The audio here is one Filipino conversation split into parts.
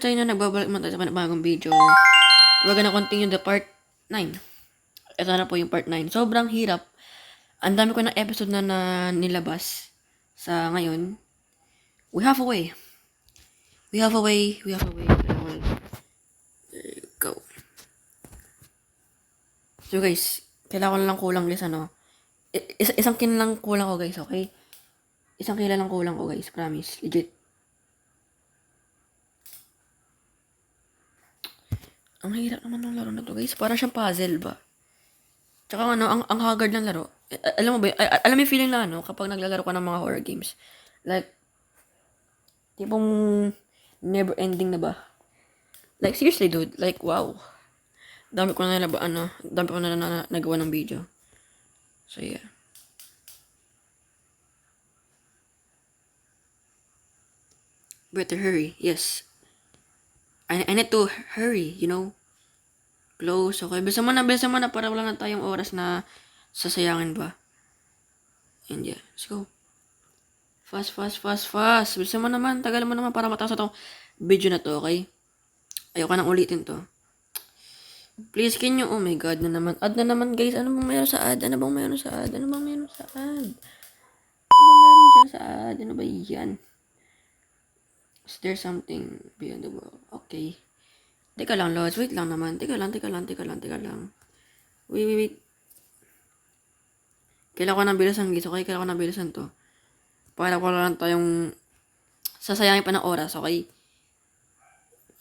tayo na nagbabalik man tayo sa panibagong video. We're gonna continue the part 9. Ito na po yung part 9. Sobrang hirap. Ang dami ko ng episode na nilabas sa ngayon. We have a way. We have a way. There you go. So guys, kailangan ko lang kulang guys, ano. Isang kin lang kulang ko guys, okay? Isang kila lang kulang ko guys, promise. Legit. Ang hirap naman ng laro na to guys. Parang siyang puzzle ba? Tsaka ano, ang haggard ng laro. Alam mo ba, alam mo yung feeling na ano, kapag naglalaro ka ng mga horror games. Like, tipong never ending na ba? Like, seriously dude, like, wow. Dami ko na nagawa ng video. So, yeah. Better hurry, yes. I need to hurry, you know. Close, okay. Bilisan mo na para wala na tayong oras na sasayangin ba. And yeah, let's go. Fast. Bilisan mo naman, tagal mo naman para matapos itong video na to, okay? Ayoko nang ulitin to. Please, can you, oh my god, na naman. Add na naman, guys. Ano bang meron sa ad? Ano bang meron sa ad? Ano meron dyan sa ad? Ano ba yan? Is there something beyond the world? Okay. Teka lang, Lods. Wait lang naman. Teka lang. Wait. Kailangan ko ng bilisan, guys. Okay? Kailangan ko ng bilisan to. Para wala lang tayong sasayangin pa ng oras, okay?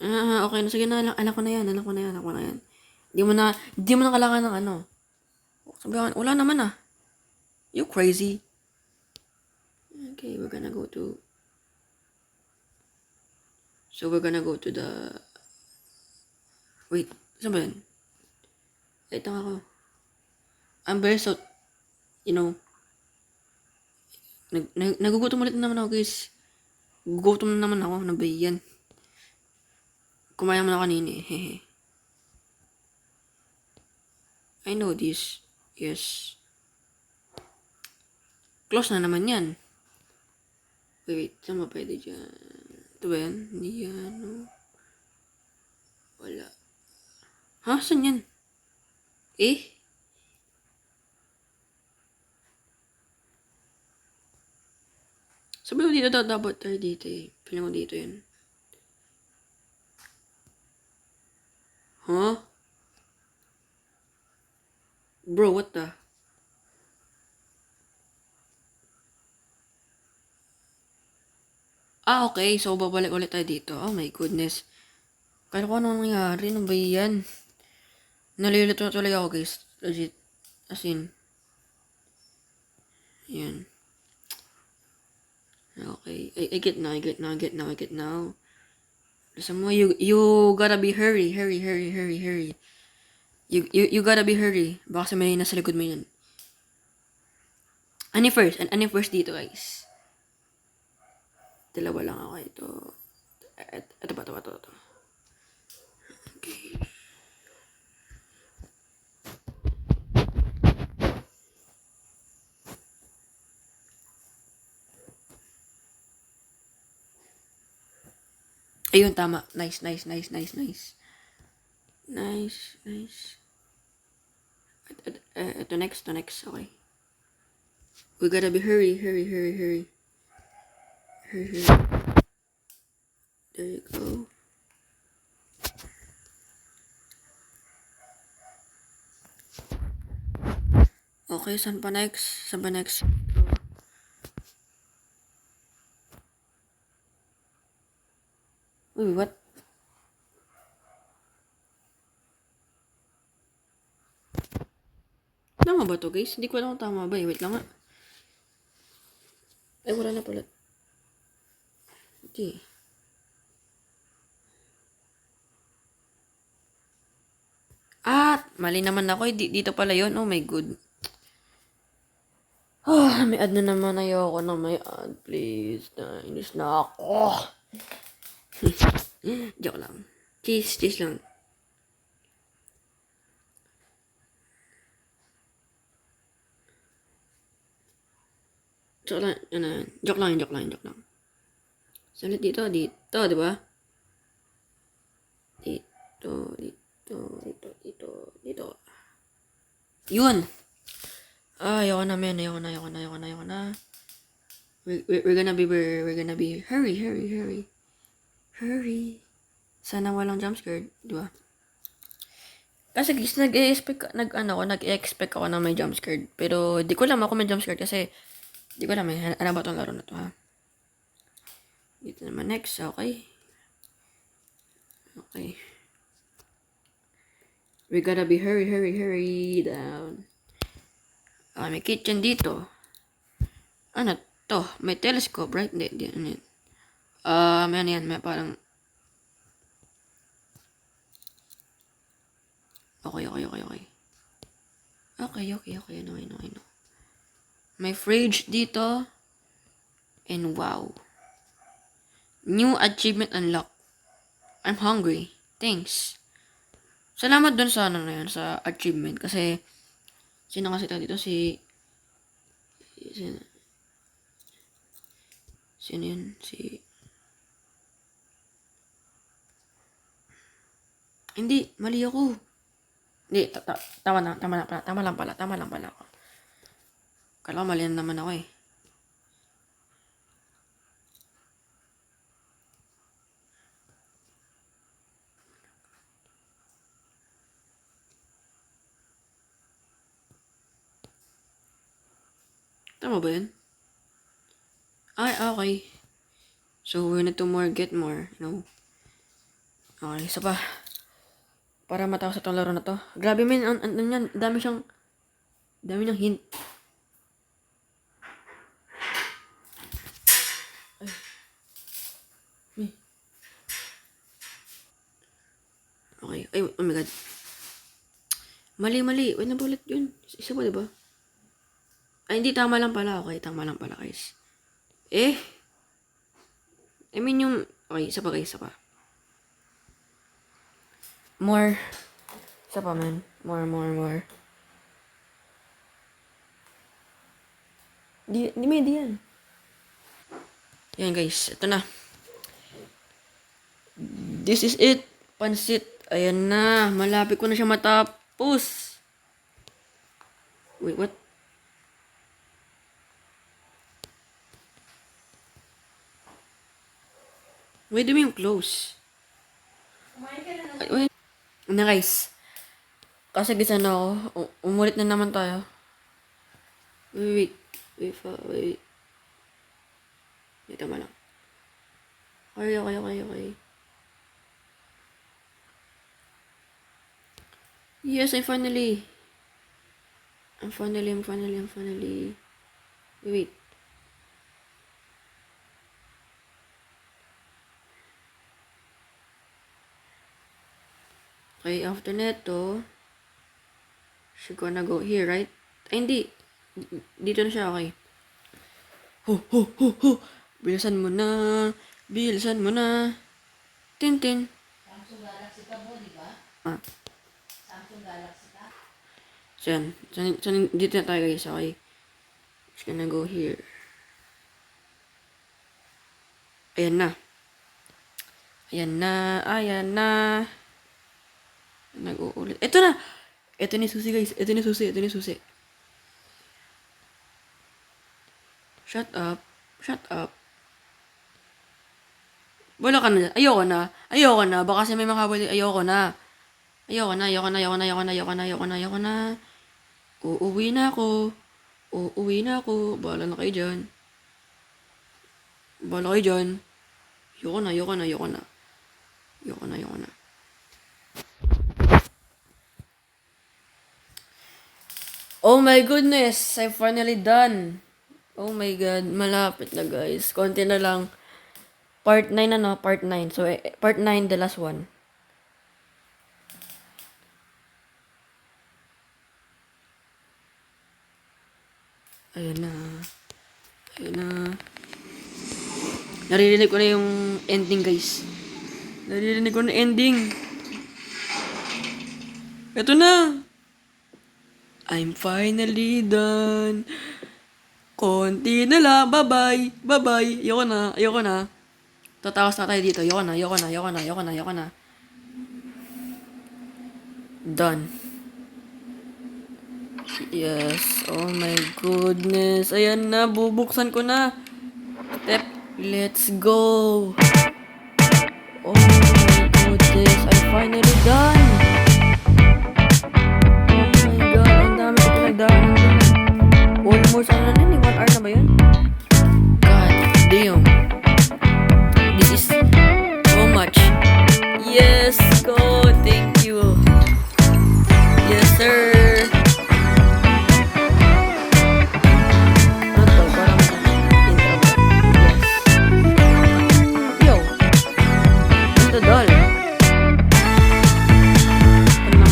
Okay. Sige na lang. Alam ko na yan. Di mo na kailangan ng ano. Sabihan, wala naman ah. You crazy. Okay, we're gonna go to the... Wait, saan ba yan? Wait lang ako. I'm very so... You know... Nagugutom ulit naman ako, guys. Gugutom na naman ako. Ano ba yan? Kumain mo na kanina eh. Hehe. I know this. Yes. Close na naman yan. Wait, saan ba pwede dyan? Ito ba yan? Hindi yan, no? Wala. Ha? Saan yan? Eh? Sabi ko dito dapat tayo dito eh. Piling ko dito yan. Huh? Bro, what the? Okay. So, babalik ulit tayo dito. Oh my goodness. Kaya ko ano nangyari? Ano ba yan? Nalilito na tuloy ako, guys. Legit. As in. Yan. Okay. I get now. Listen mo, you gotta be hurry. You gotta be hurry. Baka sa may nasa likod mo yan. Ano first dito, guys? Dalawa lang ako ito. Ito ba? Okay. Ayun, tama. Nice. Ito next. Okay. We gotta be hurry. Hurry. There you go. Okay, saan pa next? Uy, what? Tama ba to, guys? Hindi ko alam kung tama ba eh. Wait lang nga. Ay, wala na pala. Hindi. Mali naman ako. Dito pala yun. Oh my god. May ad na naman. Ayoko na may ad. Please. Inis na ako. Joke lang. Cheese lang. Joke lang. Salit dito, di ba? Dito. Yun! Ayoko na, men. Ayoko na. We're gonna be, hurry. Sana walang jump scare, di ba? Kasi guys, nag-expect ako na may jump scare. Pero di ko alam ako may jump scare kasi di ko alam ano ba tong laro na to, ha? Dito naman next, okay. We gotta be hurry down. May kitchen dito. Ano to? May telescope, right? Hindi, ano yan? Ano yan? May parang... Okay. I know. May fridge dito. And wow. New achievement unlocked. I'm hungry. Thanks. Salamat dun sa ano na yun, sa achievement. Kasi, sino kasi dito? Sino yun? Hindi, mali ako. Hindi, tama lang pala ako. Kala ko mali na naman ako eh. Tama ba yun? Ay, okay. So, we need to get more, you know. Okay, isa pa. Para matapos itong laro na to. Grabe men, yan, dami niyang hint. Okay, ay, oh my god. Mali. Wait na ulit yun. Isa pa, diba? Ay, hindi, tama lang pala. Okay, tama lang pala, guys. I mean yung... Okay, isa pa. More. Isa pa, man. More. Di yan. Yan, guys. Ito na. This is it. Pansit. Ayan na. Malapit ko na siya matapos. Wait, what? Wait, do yung close? Wait. Na, guys. Kasi gisa na ako. Umulit na naman tayo. Wait. Dito mo lang. Okay. Yes, I'm finally. Wait. Okay, after neto, she's gonna go here, right? Ay, hindi. Dito na siya, okay. Ho. Bilisan mo na. Tintin. Samsung Galaxy ka mo, di ba? Samsung Galaxy ka? So, yan. So, dito na tayo, guys, okay. She's gonna go here. Ayan na. Nag-uulit. Ito na! Ito ni Susi, guys. Ito ni Susi. Shut up. Wala ka na. Ayoko na. Baka kasi may makabali. Ayoko na. Uuwi na ako. Bahala na kayo dyan. Ayoko na. Oh my goodness! I'm finally done. Oh my god. Malapit na, guys. Konti na lang. Part 9 na, no? Part 9. So, part 9, the last one. Ayan na. Naririnig ko na yung ending, guys. Ito na. I'm finally done. Konti na lang. Bye-bye. Ayoko na. Tatawas na tayo dito. Ayoko na. Done. Yes. Oh my goodness. Ayan na. Bubuksan ko na. Step. Let's go. Oh my goodness. I'm finally done. Oh my god. Ang dami ko pinagdaanan dun. Almost ano na yun? 1 hour na ba yun? God damn. This is so much. Yes, go. Thank you. Yes, sir. Ano to? Parang intro ba? Yes. Yo. What's the doll? Ano lang?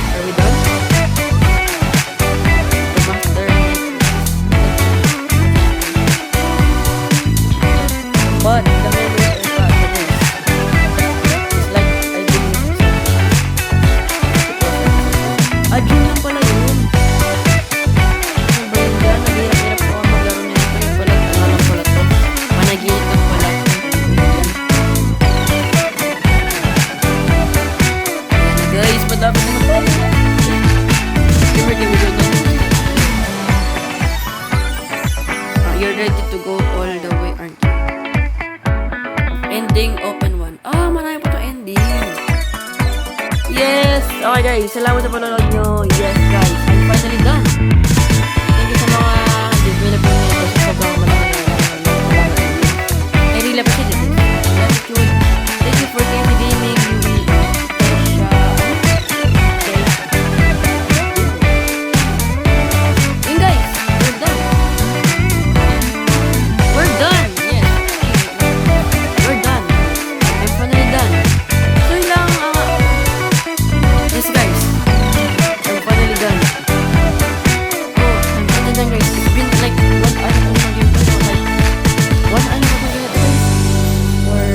Are we done? The master. But the memories are sad. It's like I didn't. Dream lang pala yun. Ano ba yun dyan? Naghirap-hirap ko ang maglaro na ito. Yung pala, ano lang pala to. Panaginip lang pala. Yan. Guys, madami na ito. Give me good na. You're ready to go all the way, aren't you? Ending, open one. Marami po ito ending. Yes! Okay guys, salamat sa panonood nyo. Yes guys, I'm finally done. Thank you sa mga developer nito sa sobrang malaki. I really appreciate it. Gratitude. Thank you for Casey Gaming. Yun guys, we're done. We're done! Yes. We're done. I'm finally done. So yun lang, yes guys, I'm finally done. Oh, I'm finally done guys. It's been like 1 hour na itong game ko. Like, 1 hour na itong game ko guys. Or,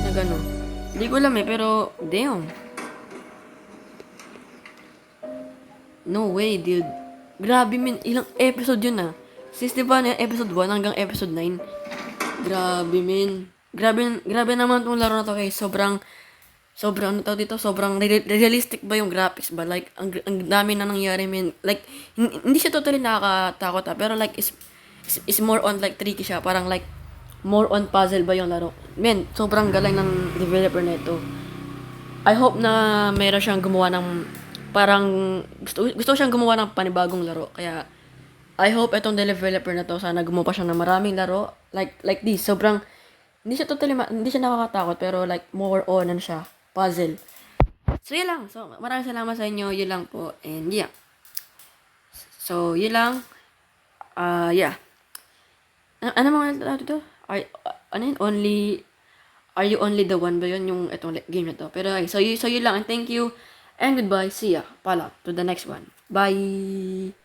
nagano. Hindi ko alam pero, damn. No way, dude. Grabe min, ilang episode yun ah. Since diba na episode 1 hanggang episode 9. Grabe min. Grabe naman tong laro na to guys. Sobrang ano tawag dito, sobrang realistic ba yung graphics ba? Like, ang dami na nangyari, man. Like, hindi siya totally nakakatakot, pero like, is more on like tricky siya. Parang like, more on puzzle ba yung laro. Man, sobrang galing ng developer na ito. I hope na meron siyang gumawa ng, parang, gusto siyang gumawa ng panibagong laro. Kaya, I hope itong developer na to, sana gumawa pa siya ng maraming laro. Like this, sobrang, hindi siya nakakatakot, pero like, more on ano siya, puzzle. So, yun lang. So, maraming salamat sa inyo. Yun lang po. And, yeah. So, yun lang. Yeah. Ano mga tawag dito? Ano yun? Are you only the one ba yun? Yung itong game na to. Pero, okay. So, yun lang. And thank you. And goodbye. See ya. Pala. To the next one. Bye.